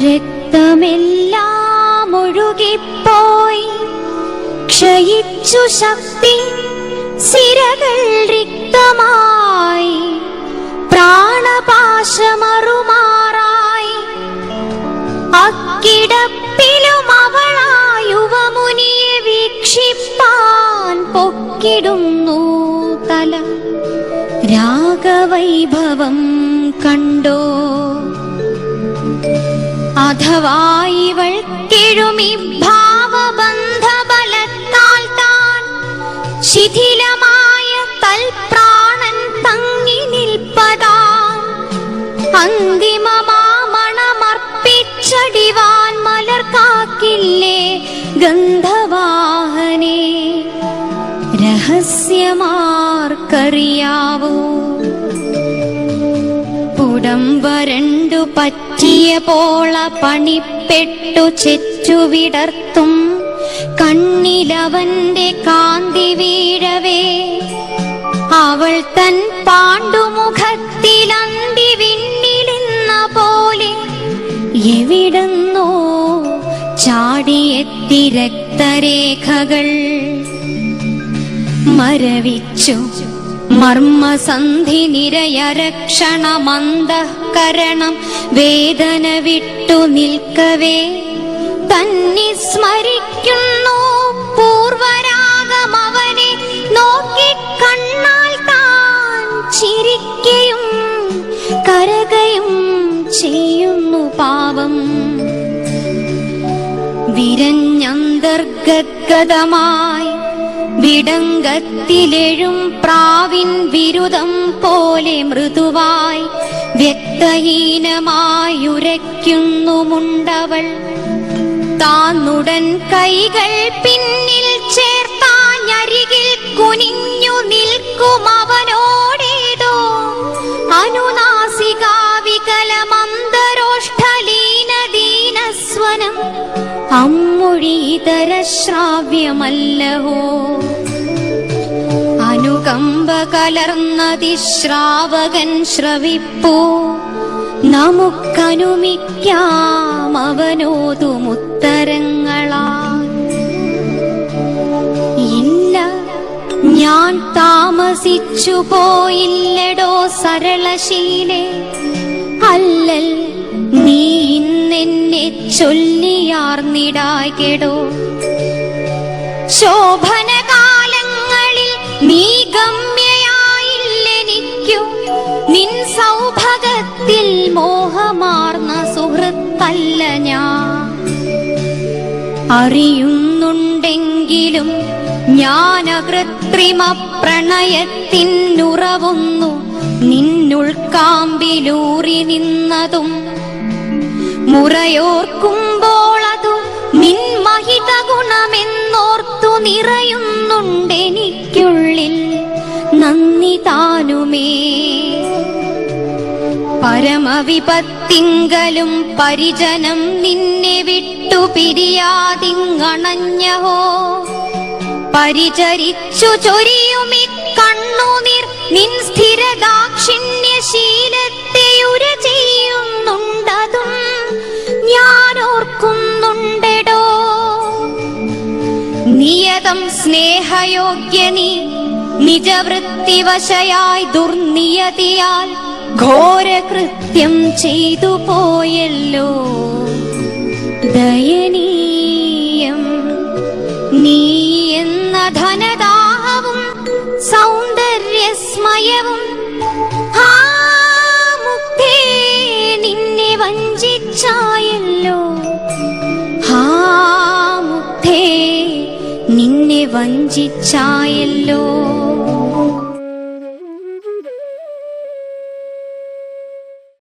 രക്തമെല്ലാം ഒഴുകിപ്പോയി, ക്ഷയിച്ചു ശക്തി, സിരകൾ റിക്തമായി, പ്രാണപാശമറുമാറായി. അക്കിടപ്പിലും അവളായുവമുനിയെ വീക്ഷിപ്പാൻ പൊക്കിടുന്നു തല. രാഗവൈഭവം കണ്ടോ? അഥവാ ഇവൾക്കെഴുമി ഭാവബന്ധബലത്താൽ താൻ ശിഥിലമായ തൽപ്രാണൻ തങ്ങി നിൽപ്പതാം. അന്തിമമാമണമർപ്പിച്ചടിവാൻ മലർ കാക്കില്ലേ ഗന്ധവാഹനേ? രഹസ്യമാർക്കറിയാവോ? പുടം വരണ്ടു പറ്റിയ പോള പണിപ്പെട്ടു ചെറ്റുവിടർത്തും കണ്ണിലവന്റെ കാന്തി വീഴവേ, അവൾ തൻ പാണ്ഡുമുഖത്തിലന്തി വിണ്ണിലെന്ന പോലെ എവിടെന്നോ ചാടിയെത്തി രക്തരേഖകൾ. മരവിച്ചു മർമ്മസന്ധി നിരയരക്ഷണമന്തഃകരണം വേദന വിട്ടു നിൽക്കവേ, തന്നെ സ്മരിക്കുന്നു പൂർവരാഗമവനെ നോക്കി കണ്ണാൽ താൻ ചിരിക്കയും കരകയും ചെയ്യുന്നു പാവം. വിരഞ്ഞന്തർഗദ്ഗതമായി വിടങ്കത്തിലെഴും പ്രാവിൻ വിരുദം പോലെ മൃദുവായി വ്യക്തഹീനമായുരയ്ക്കുന്നു മുണ്ടവൾ. താന്നുടൻ കൈകൾ പിന്നിൽ ചേർത്താഞ്ഞരികിൽ കുനിഞ്ഞു നിൽക്കുമവനോടേതോ അനുനാസികാവികലമന്തരോഷ്ഠലീനദീനസ്വനം. അമ്മൊഴിതര ശ്രാവ്യമല്ലഹോ, അനുകമ്പ കലർന്നതിശ്രാവകൻ ശ്രവിപ്പൂ. നമുക്കനുമിക്കാം അവനോതുമുത്തരങ്ങളാ. ഇല്ല, ഞാൻ താമസിച്ചു പോയില്ലടോ സരളശീലേ. അല്ലൽ നീ ഇന്നെന്നെ ചൊല്ലിയാർന്നിടാകെടോ. ശോഭനകാലങ്ങളിൽ നീ ഗമ്യയായില്ലെനിക്കു, നിൻ സൗഭഗത്തിൽ മോഹമാർന്ന സുഹൃത്തല്ല ഞാൻ. അറിയുന്നുണ്ടെങ്കിലും ജ്ഞാനകൃത്രിമ പ്രണയത്തിനുറവുന്നു നിന്നുൾക്കാമ്പിലൂറി നിന്നതും. മുറയോർക്കുമ്പോളതു നിൻ മഹിത ഗുണമെന്നോർത്തു നിറയുന്നുണ്ടെനിക്കുള്ളിൽ നന്ദി താനുമേ. പരമവിപത്തിങ്കലും പരിജനം നിന്നെ വിട്ടു പിരിയാതിങ്ങണഞ്ഞഹോ. പരിചരിച്ചു ചൊരിയുമി കണ്ണുനീർ നിൻ സ്ഥിരദാക്ഷിണ്യശീലത്തെ ഉര ചെയ്യുന്നുണ്ടതും ഞാൻ ഓർക്കുന്നുണ്ടെടോ. നിയതം സ്നേഹയോഗ്യ നീ നിജവൃത്തിവശയായി ദുർനിയതിയാൽ ഘോരകൃത്യം ചെയ്തു പോയല്ലോ. ദയനീയം നീ എന്ന ധനദാഹവും സൗന്ദര്യസ്മയവും. ആ മുക്തേ, നിന്നെ വഞ്ചിച്ചായല്ലോ. ആ മുക്തേ, നിന്നെ വഞ്ചിച്ചായല്ലോ.